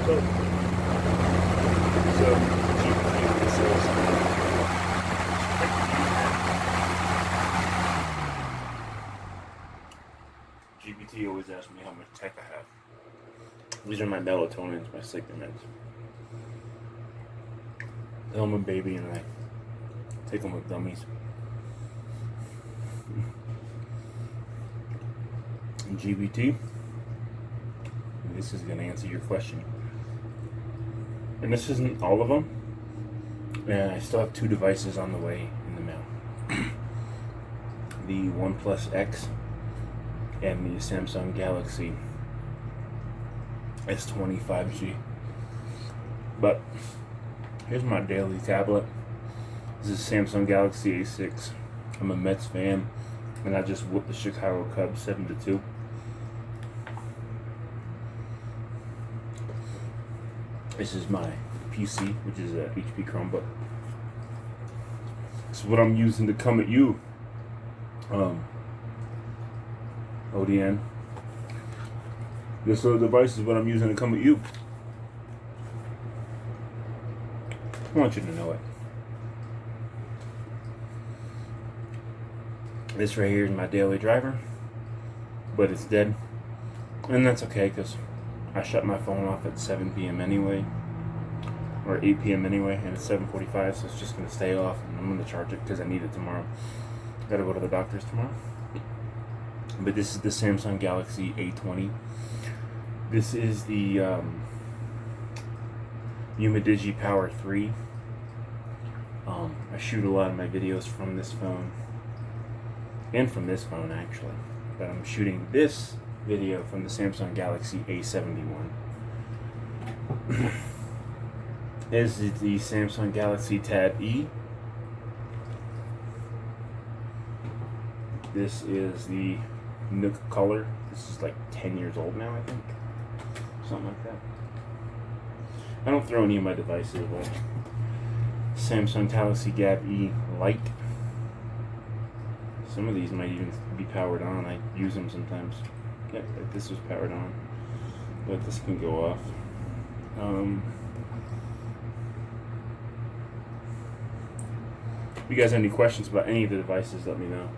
So GPT says, GPT always asks me how much tech I have. These are my melatonins, my sleeping meds. I'm a baby and I take them with dummies. GBT, this is going to answer your question. And this isn't all of them. And I still have 2 devices on the way in the mail. The OnePlus X and the Samsung Galaxy S20 5G. But here's my daily tablet. This is Samsung Galaxy A6. I'm a Mets fan, and I just whooped the Chicago Cubs 7-2. This is my PC, which is a HP Chromebook. This is what I'm using to come at you, ODN. This little device is what I'm using to come at you. I want you to know it. This right here is my daily driver, but it's dead. And that's okay, because I shut my phone off at 7 p.m. anyway, or 8 p.m. anyway, and it's 7:45, so it's just going to stay off, and I'm going to charge it because I need it tomorrow. Got to go to the doctor's tomorrow. But this is the Samsung Galaxy A20. This is the Umidigi Power 3. I shoot a lot of my videos from this phone, and from this phone actually, but I'm shooting this video from the Samsung Galaxy A71. This is the Samsung Galaxy Tab E. This is the Nook Color. This is like 10 years old now, I think. Something like that. I don't throw any of my devices away. Samsung Galaxy Tab E Lite. Some of these might even be powered on. I use them sometimes. Yeah, like this was powered on, but this can go off. If you guys have any questions about any of the devices, let me know.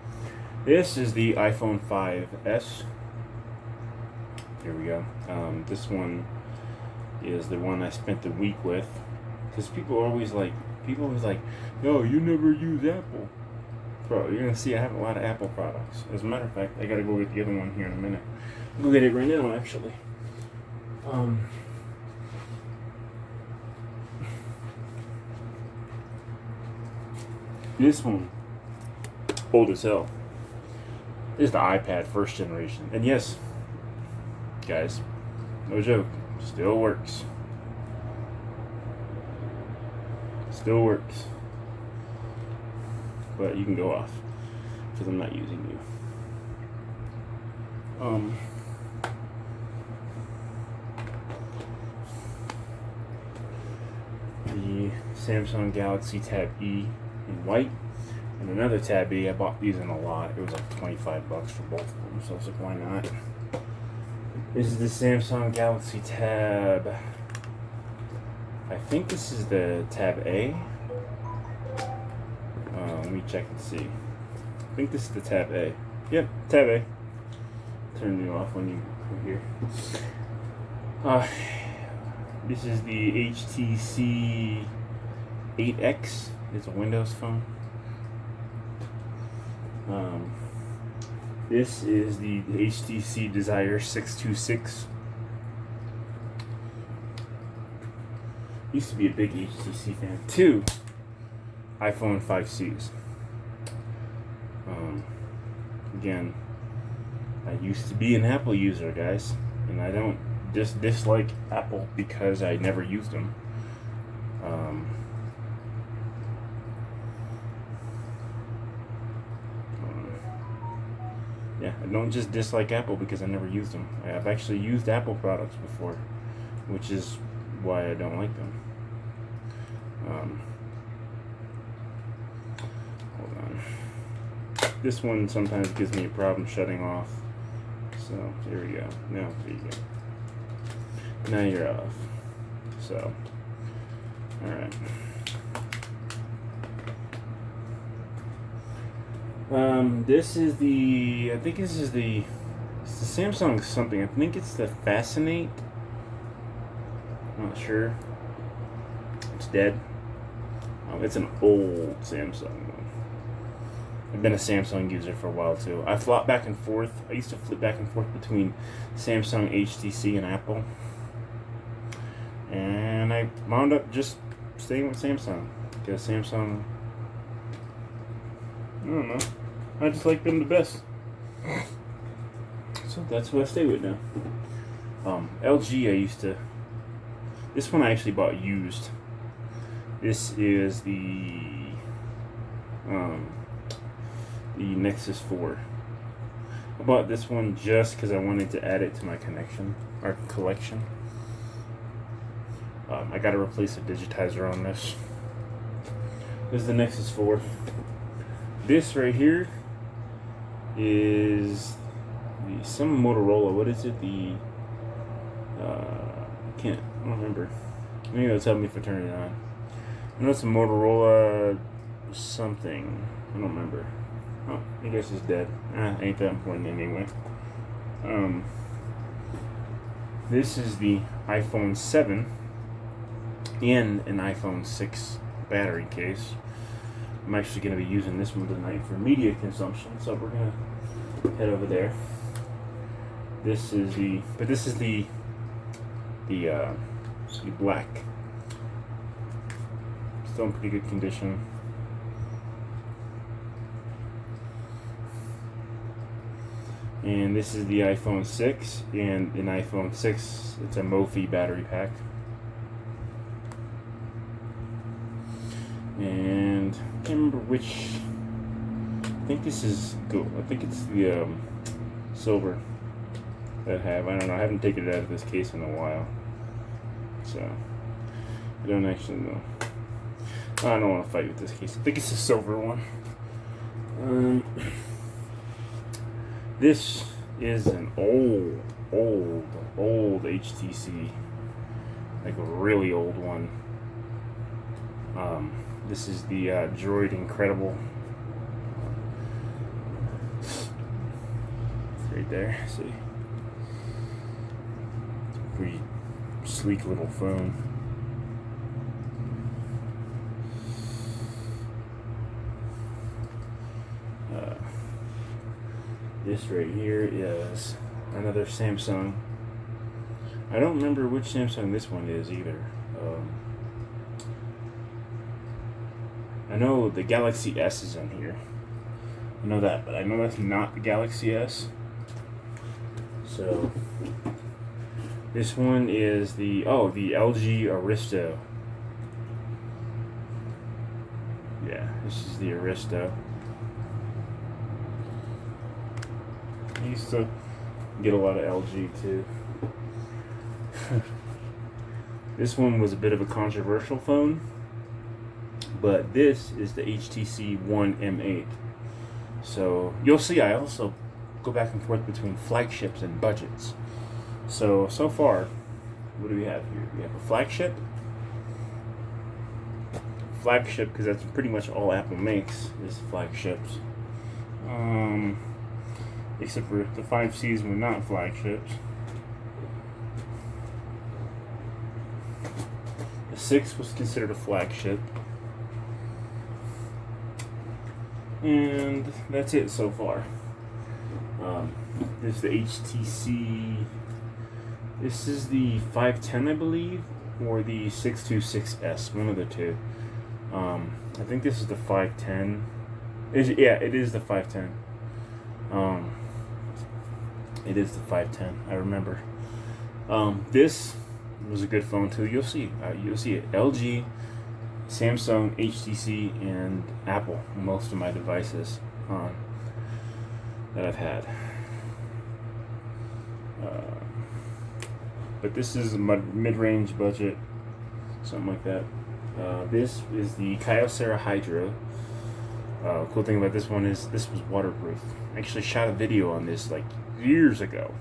This is the iPhone 5S. Here we go. This one is the one I spent the week with, because people are always like, yo, you never use Apple. Bro, you're gonna see I have a lot of Apple products. As a matter of fact, I gotta go get the other one here in a minute. I'll go get it right now, actually. This one, old as hell. This is the iPad first generation. And yes, guys, no joke, still works. Still works. But you can go off, because I'm not using you. The Samsung Galaxy Tab E in white, and another Tab E. I bought these in a lot. It was like $25 for both of them, so I was like, why not? This is the Samsung Galaxy Tab. I think this is the Tab A. Let me check and see. I think this is the Tab A. Yep, Tab A. Turn you off when you come here. This is the HTC 8X. It's a Windows phone. This is the HTC Desire 626. Used to be a big HTC fan. 2 iPhone 5Cs. Again, I used to be an Apple user, guys, and I don't just dislike Apple because I never used them. Yeah, I don't just dislike Apple because I never used them. I've actually used Apple products before, which is why I don't like them. Hold on. This one sometimes gives me a problem shutting off. So, here we go. Now, there you go. Now you're off. So, all right. This is the, I think this is the, it's the Samsung something. I think it's the Fascinate. I'm not sure. It's dead. It's an old Samsung. I've been a Samsung user for a while too. I flop back and forth. I used to flip back and forth between Samsung, HTC, and Apple. And I wound up just staying with Samsung. Because Samsung, I don't know, I just like them the best. So that's who I stay with now. LG I used to, this one I actually bought used. This is the Nexus 4. I bought this one just because I wanted to add it to my collection. I got to replace the digitizer on this. This is the Nexus 4. This right here is some Motorola. What is it? I don't remember. Maybe it'll tell me if I turn it on. I know it's a Motorola something. I don't remember. Oh, I guess it's dead. Ain't that important anyway. This is the iPhone 7 in an iPhone 6 battery case. I'm actually going to be using this one tonight for media consumption, so we're going to head over there. This is the black. Still in pretty good condition. And this is the iPhone 6, and in iPhone 6, it's a Mophie battery pack. And I can't remember which. I think this is gold. I think it's the silver that I have. I don't know. I haven't taken it out of this case in a while, so I don't actually know. I don't want to fight with this case. I think it's the silver one. This is an old HTC, like a really old one. This is the Droid Incredible. It's right there. See, it's a pretty sleek little phone. This right here is another Samsung. I don't remember which Samsung this one is either. I know the Galaxy S is in here. I know that, but I know that's not the Galaxy S. So this one is the LG Aristo. Yeah, this is the Aristo. I used to get a lot of LG too. This one was a bit of a controversial phone, but this is the HTC One M8. So you'll see I also go back and forth between flagships and budgets. So far, what do we have here? We have a flagship because that's pretty much all Apple makes is flagships. Except for the 5Cs were not flagships. The 6 was considered a flagship. And that's it so far. This is the HTC. This is the 510, I believe, or the 626S, one of the two. I think this is the 510. It is the 510. It is the 510. I remember. This was a good phone too. You'll see it. LG, Samsung, HTC, and Apple. Most of my devices that I've had. But this is a mid-range budget, something like that. This is the Kyocera Hydro. Cool thing about this one is this was waterproof. I actually shot a video on this like years ago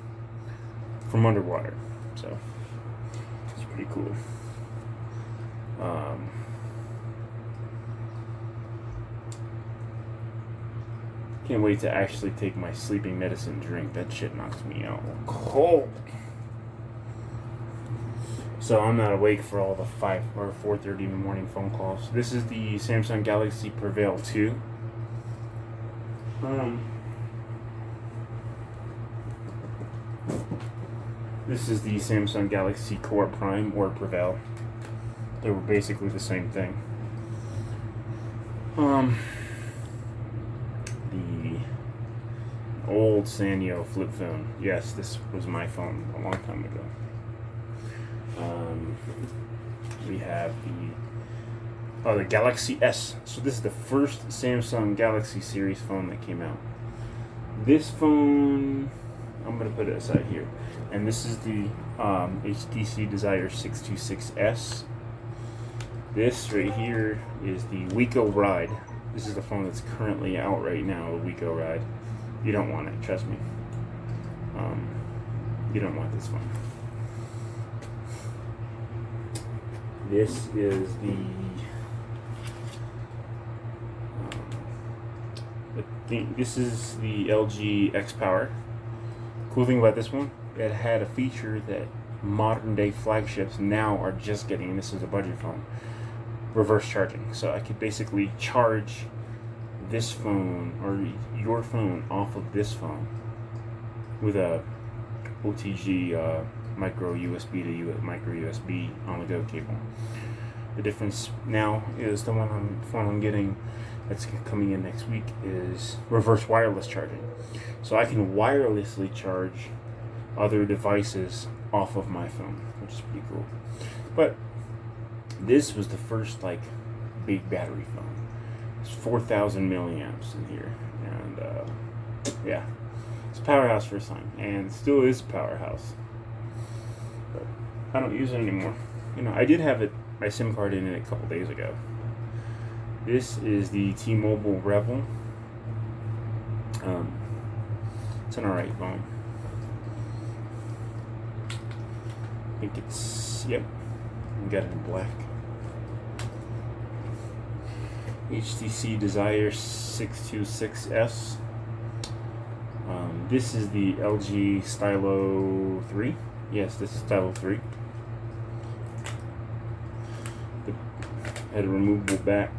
from underwater, so it's pretty cool. Can't wait to actually take my sleeping medicine drink. That shit knocks me out cold. So I'm not awake for all the 5 or 4:30 in the morning phone calls. This is the Samsung Galaxy Prevail 2. This is the Samsung Galaxy Core Prime or Prevail. They were basically the same thing. The old Sanyo flip phone. Yes, this was my phone a long time ago. We have the Galaxy S. So this is the first Samsung Galaxy series phone that came out. This phone, I'm going to put it aside here. And this is the HTC Desire 626S. This right here is the Wiko Ride. This is the phone that's currently out right now, the Wiko Ride. You don't want it, trust me. You don't want this phone. This is this is the LG X Power. Cool thing about this one, it had a feature that modern day flagships now are just getting. This is a budget phone. Reverse charging. So I could basically charge this phone or your phone off of this phone with a OTG micro USB to micro USB on the go cable. The difference now is the phone I'm getting that's coming in next week is reverse wireless charging. So I can wirelessly charge other devices off of my phone, which is pretty cool. But this was the first like big battery phone. It's 4,000 milliamps in here, and yeah, it's a powerhouse for its time, and it still is a powerhouse. But I don't use it anymore. You know, I did have my SIM card in it a couple days ago. This is the T-Mobile Revel. It's an alright phone. I think it's, yep, we got it in black. HTC Desire 626S. This is the LG Stylo 3. Yes, this is Stylo 3. Had a removable back.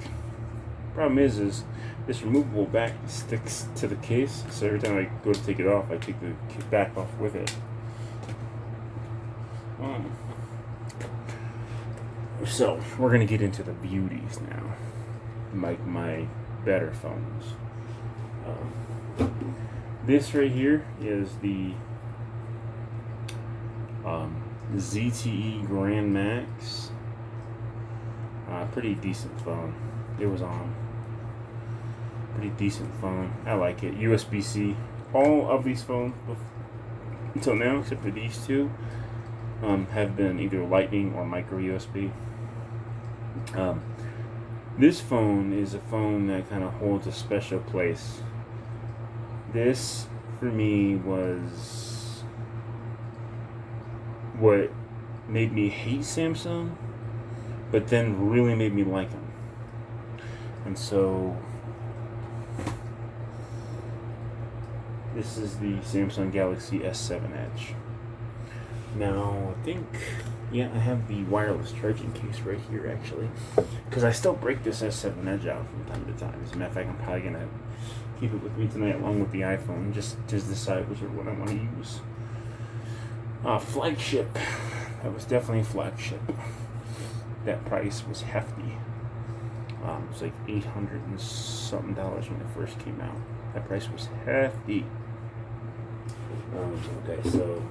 Problem is this removable back sticks to the case, so every time I go to take it off, I take the back off with it. So we're gonna get into the beauties now, like my better phones. This right here is the ZTE Grand Max. Pretty decent phone. It was on. Pretty decent phone. I like it. USB-C. All of these phones until now, except for these two, have been either Lightning or micro USB. This phone is a phone that kind of holds a special place. This, for me, was what made me hate Samsung, but then really made me like them. And so, this is the Samsung Galaxy S7 Edge. Now, I think, yeah, I have the wireless charging case right here, actually. Because I still break this S7 Edge out from time to time. As a matter of fact, I'm probably going to keep it with me tonight along with the iPhone, just to decide which one I want to use. Flagship. That was definitely a flagship. That price was hefty. It was like $800 and something when it first came out. That price was hefty. Okay, so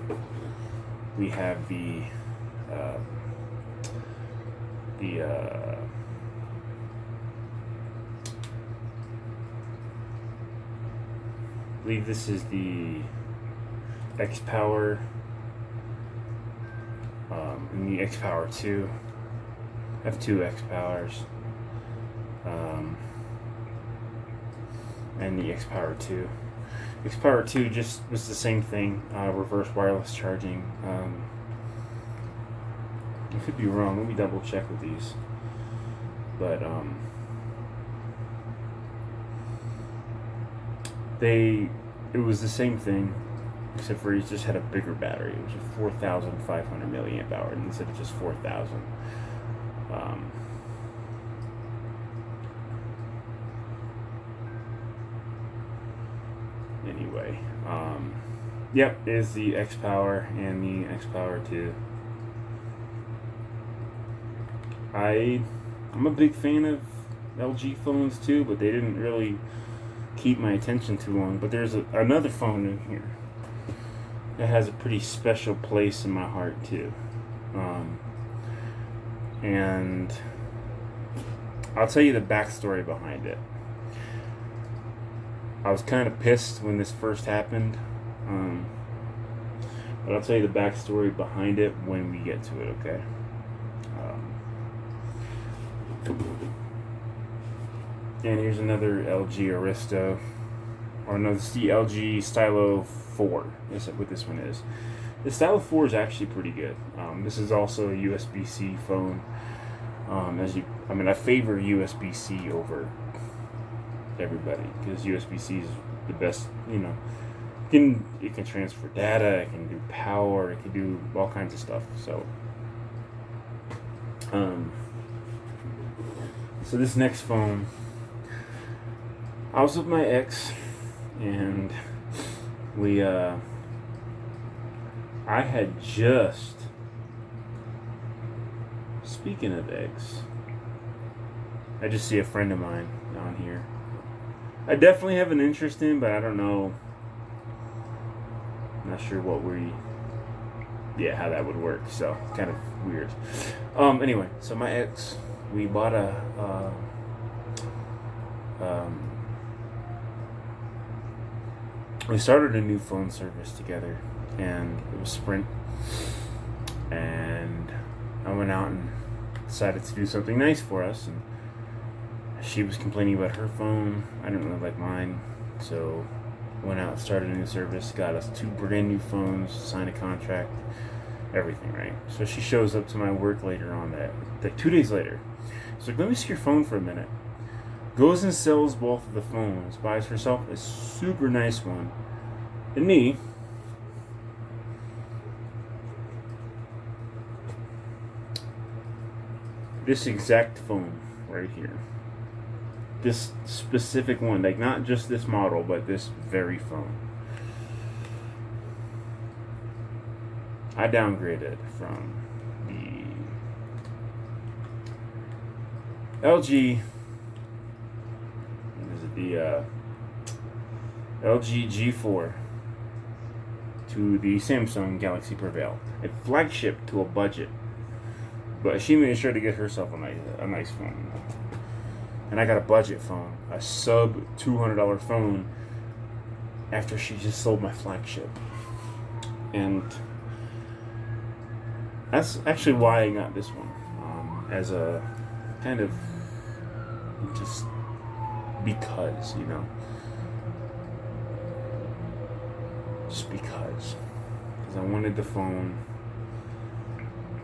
we have the I believe this is the X Power, and the X Power 2. I have two X Powers, and the X Power 2. X Power 2 just was the same thing, reverse wireless charging. I could be wrong. Let me double check with these. But it was the same thing, except for it just had a bigger battery. It was a 4,500 milliamp hour instead of just 4,000. Anyway, yep, is the X Power and the X Power 2. I'm a big fan of LG phones too, but they didn't really keep my attention too long. But there's another phone in here that has a pretty special place in my heart too. And I'll tell you the backstory behind it. I was kind of pissed when this first happened, but I'll tell you the backstory behind it when we get to it, okay? And here's another LG Aristo, or no, this is the LG Stylo 4. That's what this one is. The Stylo 4 is actually pretty good. This is also a USB-C phone. I favor USB-C over everybody because USB-C is the best. It can transfer data, it can do power, it can do all kinds of stuff. So, so this next phone, I was with my ex, and I had just, speaking of ex, I just see a friend of mine on here. I definitely have an interest in, but I don't know. I'm not sure how that would work. So it's kind of weird. Anyway, so my ex, we bought we started a new phone service together, and it was Sprint. And I went out and decided to do something nice for us, and she was complaining about her phone. I didn't really like mine, so went out, started a new service, got us 2 brand new phones, signed a contract, everything, right? So she shows up to my work later on that 2 days later. So let me see your phone for a minute. Goes and sells both of the phones, buys herself a super nice one, and me, this exact phone right here. This specific one, like not just this model, but this very phone. I downgraded from the LG. What is it? The LG G4 to the Samsung Galaxy Prevail. A flagship to a budget, but she made sure to get herself a nice phone. And I got a budget phone, a sub $200 phone, after she just sold my flagship. And that's actually why I got this one, as a kind of just because, just because I wanted the phone,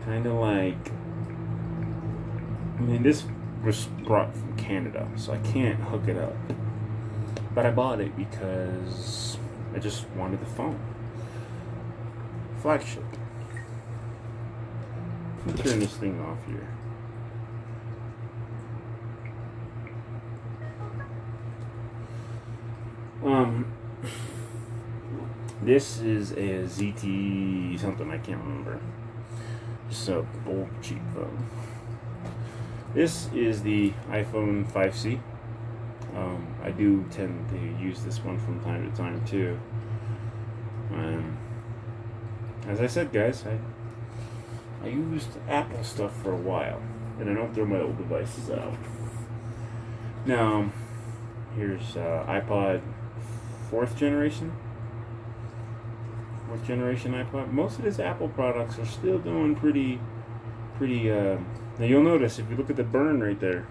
kind of like, this was brought from Canada, so I can't hook it up, but I bought it because I just wanted the phone. Flagship. Let me turn this thing off here. This is a ZT something, I can't remember. Just a old cheap phone. This is the iPhone 5C. I do tend to use this one from time to time too. As I said, guys, I used Apple stuff for a while, and I don't throw my old devices out. Now, here's iPod 4th generation iPod. Most of these Apple products are still doing pretty. Now you'll notice if you look at the burn right there,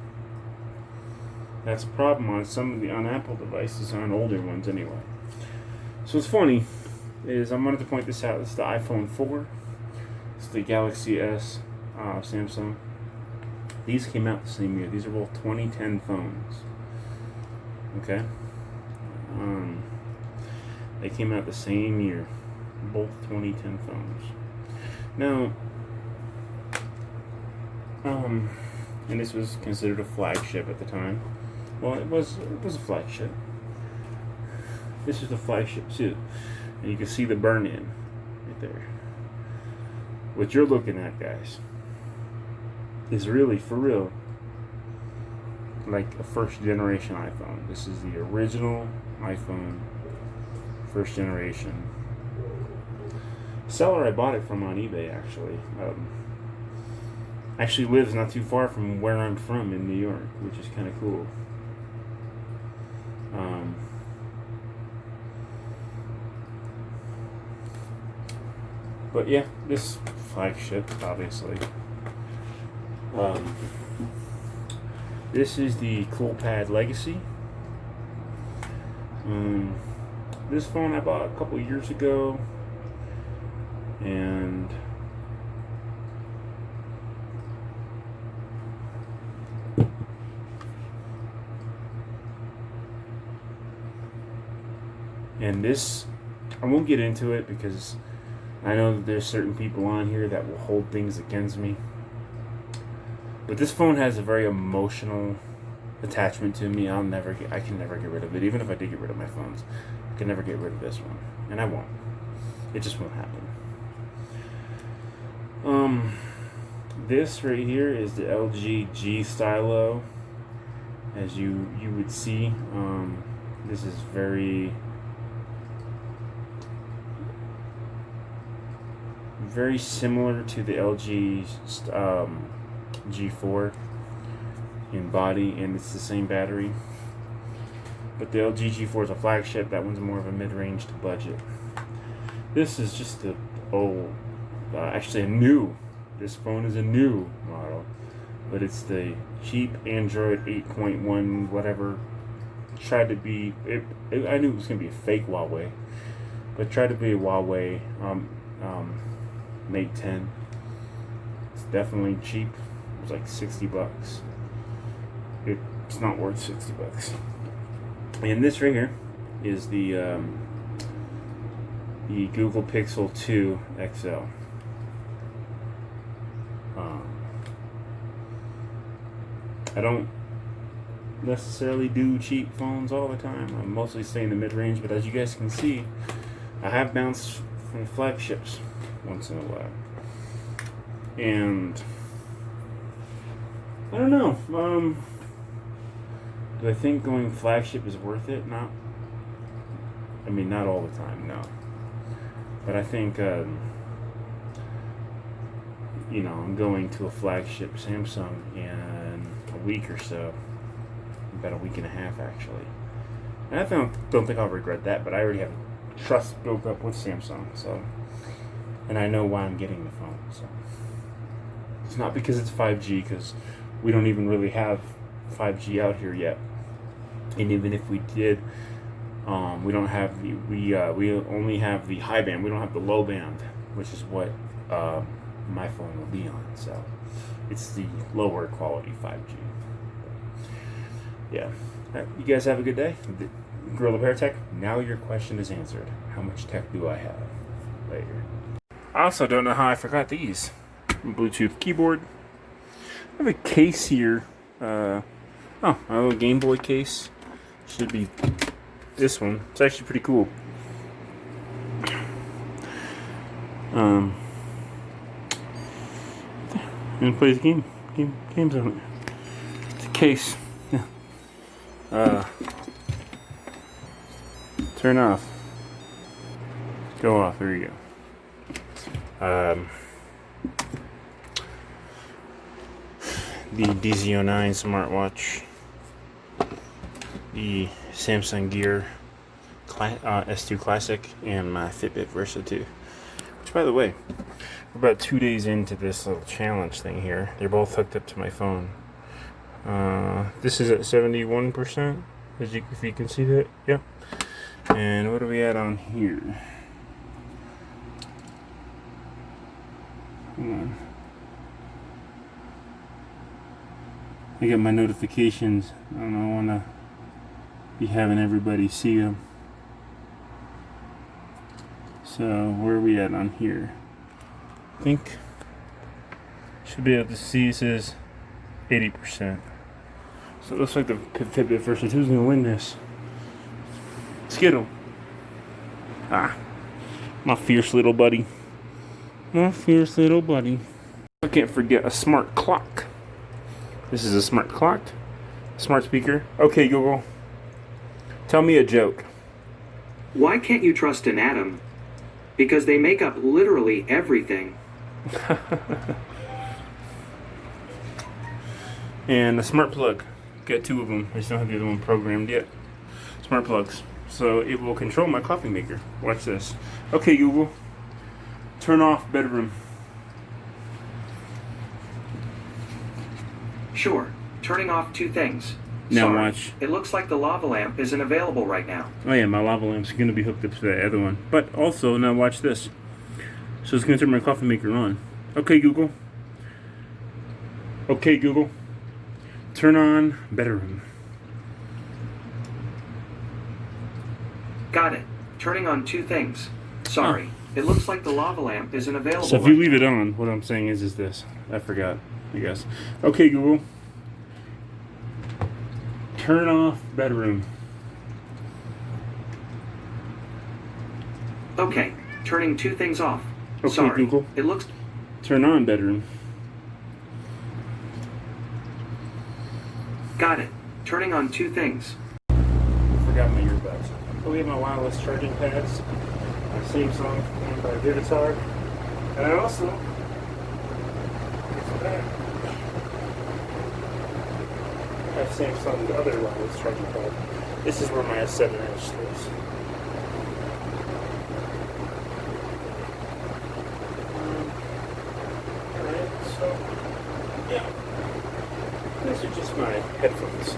that's a problem on on Apple devices, on older ones anyway. So what's funny is I wanted to point this out. It's the iPhone 4. It's the Galaxy S, Samsung. These came out the same year. These are both 2010 phones. Okay? They came out the same year. Both 2010 phones. Now, and this was considered a flagship at the time. Well, it was a flagship. This is the flagship too. And you can see the burn-in right there. What you're looking at, guys, is really, for real, like a first generation iPhone. This is the original iPhone, first generation. Seller I bought it from on eBay, actually lives not too far from where I'm from in New York, which is kind of cool. But yeah, this flagship, obviously. This is the CoolPad Legacy. This phone I bought a couple years ago, and this, I won't get into it because I know that there's certain people on here that will hold things against me. But this phone has a very emotional attachment to me. I can never get rid of it. Even if I did get rid of my phones, I can never get rid of this one. And I won't. It just won't happen. This right here is the LG G Stylo. As you would see, this is very similar to the LG G4 in body, and it's the same battery. But the LG G4 is a flagship. That one's more of a mid-range to budget. This is just actually a new. This phone is a new model, but it's the cheap Android 8.1 whatever. Tried to be I knew it was gonna be a fake Huawei, but tried to be a Huawei Mate 10. It's definitely cheap. It was like $60. It's not worth $60. And this right here is the Google Pixel 2 XL. I don't necessarily do cheap phones all the time. I mostly stay in the mid-range, but as you guys can see, I have bounced from flagships once in a while. And I don't know. Do I think going flagship is worth it? Not all the time, no. But I think, I'm going to a flagship Samsung in a week or so. About a week and a half, actually. And I don't think I'll regret that, but I already have trust built up with Samsung, so. And I know why I'm getting the phone, so. It's not because it's 5G, because we don't even really have 5G out here yet. And even if we did, we don't have we only have the high band. We don't have the low band, which is what my phone will be on. So it's the lower quality 5G. Yeah. All right, you guys have a good day. Gorilla Bear Tech. Now your question is answered. How much tech do I have? Later. I also don't know how I forgot these. Bluetooth keyboard. I have a case here. A little Game Boy case. Should be this one. It's actually pretty cool. And plays games on it. It's a case. Yeah. Turn off. Go off. There you go. The DZ09 smartwatch. The Samsung Gear S2 Classic, and my Fitbit Versa 2. Which, by the way, we're about 2 days into this little challenge thing here. They're both hooked up to my phone. This is at 71%, if you can see that. Yeah. And what are we at on here? Hold on. I get my notifications. I don't want to be having everybody see them. So where are we at on here? I think should be able to see it says 80%. So it looks like the Fitbit versus who's gonna win this? Skittle. Ah, my fierce little buddy. My fierce little buddy. I can't forget a smart clock. This is a smart clock. Smart speaker. Okay, Google. Tell me a joke. Why can't you trust an atom? Because they make up literally everything. And a smart plug. Got two of them. I just don't have the other one programmed yet. Smart plugs. So it will control my coffee maker. Watch this. Okay, Google. Turn off bedroom. Sure. Turning off two things. Now Sorry, watch. It looks like the lava lamp isn't available right now. Oh yeah, my lava lamp's going to be hooked up to that other one. But also, now watch this. So it's going to turn my coffee maker on. Okay, Google. Okay, Google. Turn on bedroom. Got it. Turning on two things. Sorry. It looks like the lava lamp isn't available So if you right leave now. it on, what I'm saying is this. I forgot, I guess. Okay, Google. Turn off bedroom. Okay. Turning two things off. Okay, Sorry. Google. It looks... Turn on bedroom. Got it. Turning on two things. I forgot my earbuds. I have my wireless charging pads. My Samsung and by Vivitar. And I also have Samsung's other wireless charging pad. This is where my S7 Edge stays. Alright, so yeah. These are just my headphones.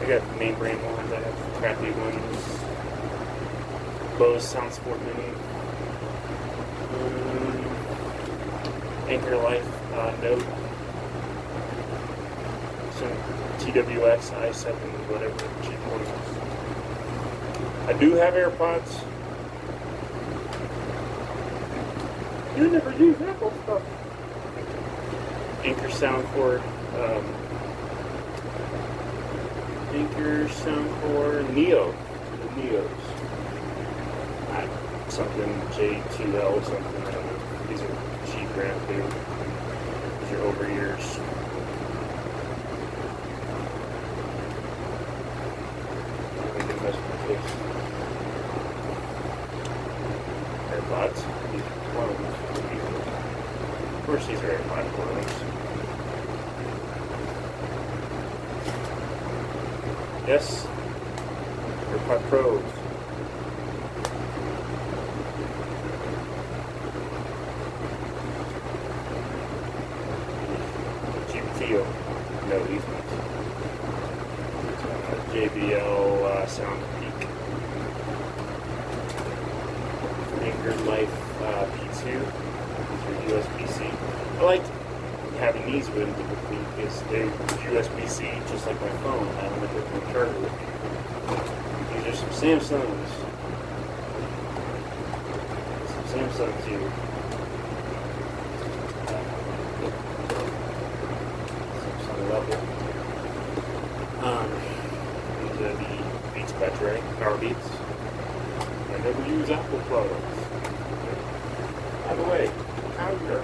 I got name brand ones, I have crappy ones. Bose Soundsport Mini. Anchor Life Note. Some TWX i7, whatever cheap ones. I do have AirPods. You never use Apple stuff. Anchor Soundcore. Anchor Soundcore Neo. The Neos. Something J2L something. I don't know. These are cheap brand too. These are over ears. AirPods. Of course, these are AirPod clones. Yes, AirPod Pros. GPTO. No, these ones. JBL Sound Peak. Anchor Life P2. These are USB-C. I like having these with me because they're USB-C, just like my phone. I don't have a charger with me. These are some Samsungs. Some Samsungs here. Samsung level. These are the Beats battery, Power Beats. I never use Apple products. By the way, how are you 249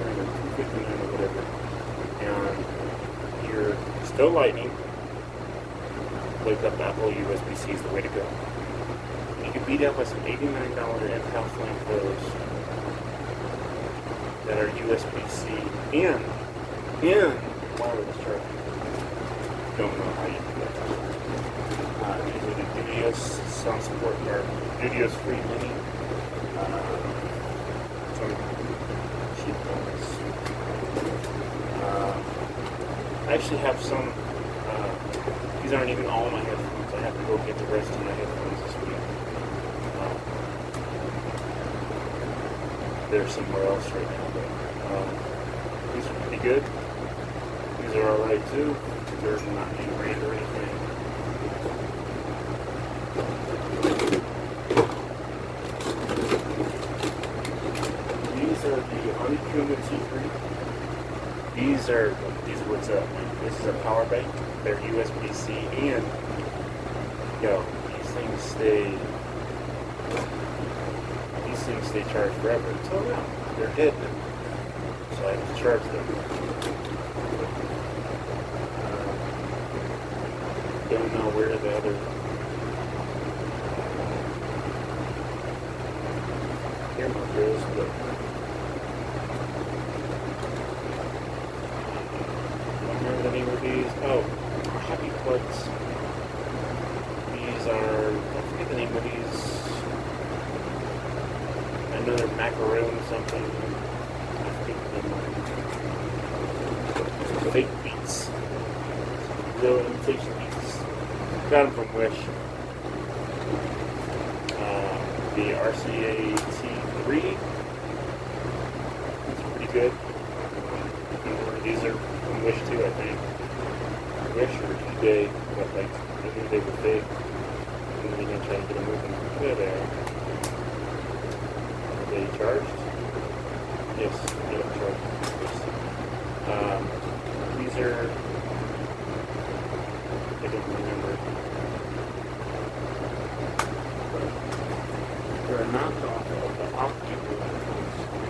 or 259 or whatever, and you're still Lightning? Wake up, Apple USB-C is the way to go. You can beat out by some $89 in-house Lane Pros that are USB-C and wireless charging. Don't know how you do that. These are the Dudios Sound Support or Dudios Free Mini. Some cheap ones. I actually have some. These aren't even all my headphones. I have to go get the rest of my headphones this week. They're somewhere else right now, but these are pretty good. These are alright too. They're not being brand or anything. These are the Honeycomb T3. These are what's up. This is a power bank. They're USB-C and these things stay charged forever until now. They're dead now. So I have to charge them. Don't know where the other camera is, but I don't remember the name of these. Oh, Happy Plugs. These are, I forget the name of these. Another macaroon something. I forget the name of it. Fake Beats. Real imitation beats. Got them from Wish. The RCA T3. It's pretty good. These are from Wish too, I think. Wish or eBay, but like I knew they were fake. And then I tried to get them moving. There they are. Are they charged? Yes, they are charged. These are, I don't remember. They're a knockoff of the Optimum.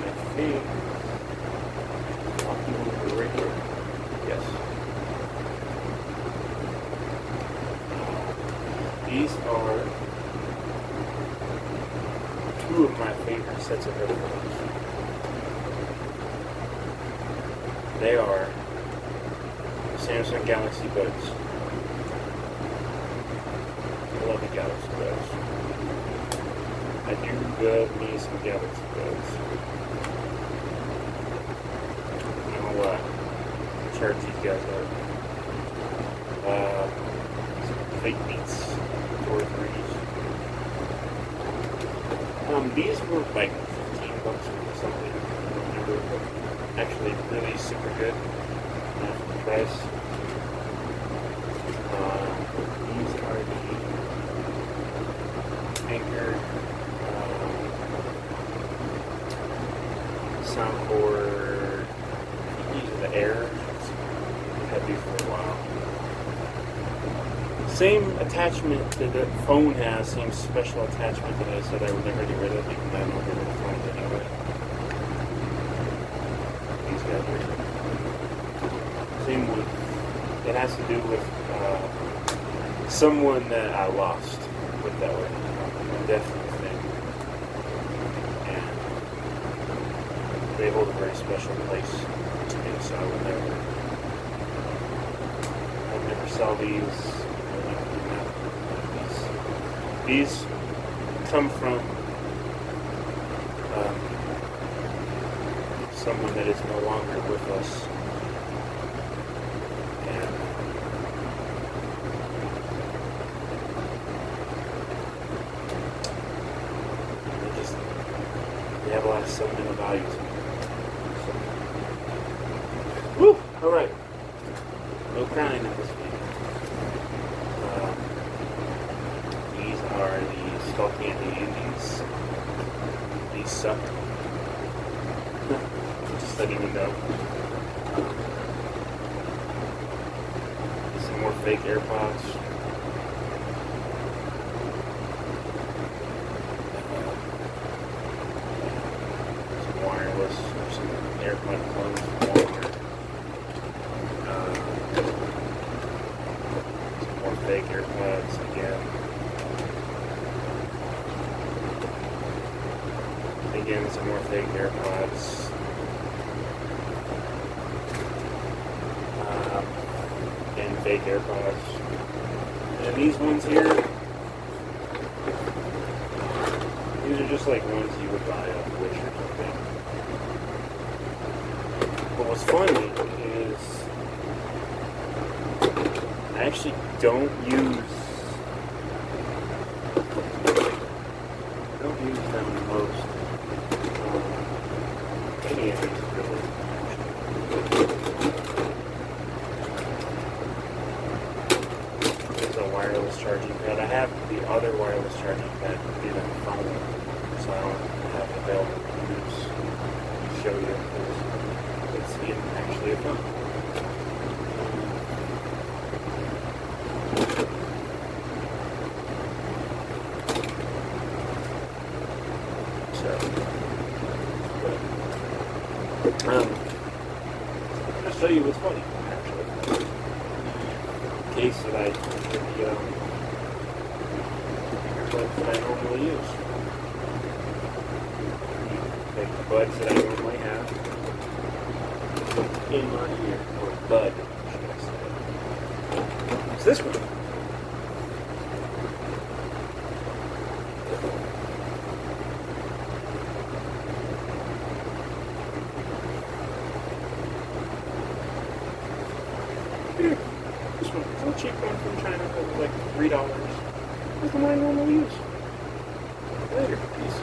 I think Optimum is right here. Yes. These are two of my favorite sets of headphones. They are Samsung Galaxy Buds. I love the Galaxy Buds. I do love me some Galaxy Buds. You know what? Charge these guys up. Fake Beats for threes. These were like $15 or something. I don't remember, but actually really super good. For the price. These are the Anchor Soundcore. These are the Air. I've had these for a while. Same attachment that the phone has, same special attachment that I said I would never get rid of, even though I don't get rid of phones anyway. These guys are same one. It has to do with someone that I lost, put it that way. A definite thing. And they hold a very special place to me, so I would never sell these. These come from someone that is no longer with us. And they have a lot of sentimental value to me. So. Woo! Alright. No crying in this video. These are the Skullcandy Indies. These suck. Just letting you know. Some more fake AirPods. Some wireless, some AirPod clones from Walmart. Some more fake AirPods again. Again, some more fake AirPods. And fake AirPods. And these ones here, these are just like ones you would buy off Wish or something. But what's funny is I actually don't use them most. Any of these really. wireless charging pad. I have the other wireless charging pad in a phone, so I don't have it available to use. Show you because it's actually a phone. I'm going to show you what's funny, actually. The case that I, the earbuds that I normally use. The buds that I normally have in my ear, or bud, should I say. It's this one. Here, this one. It's a little cheap one from China. It was like $3. That's the one I normally use. Later. Peace.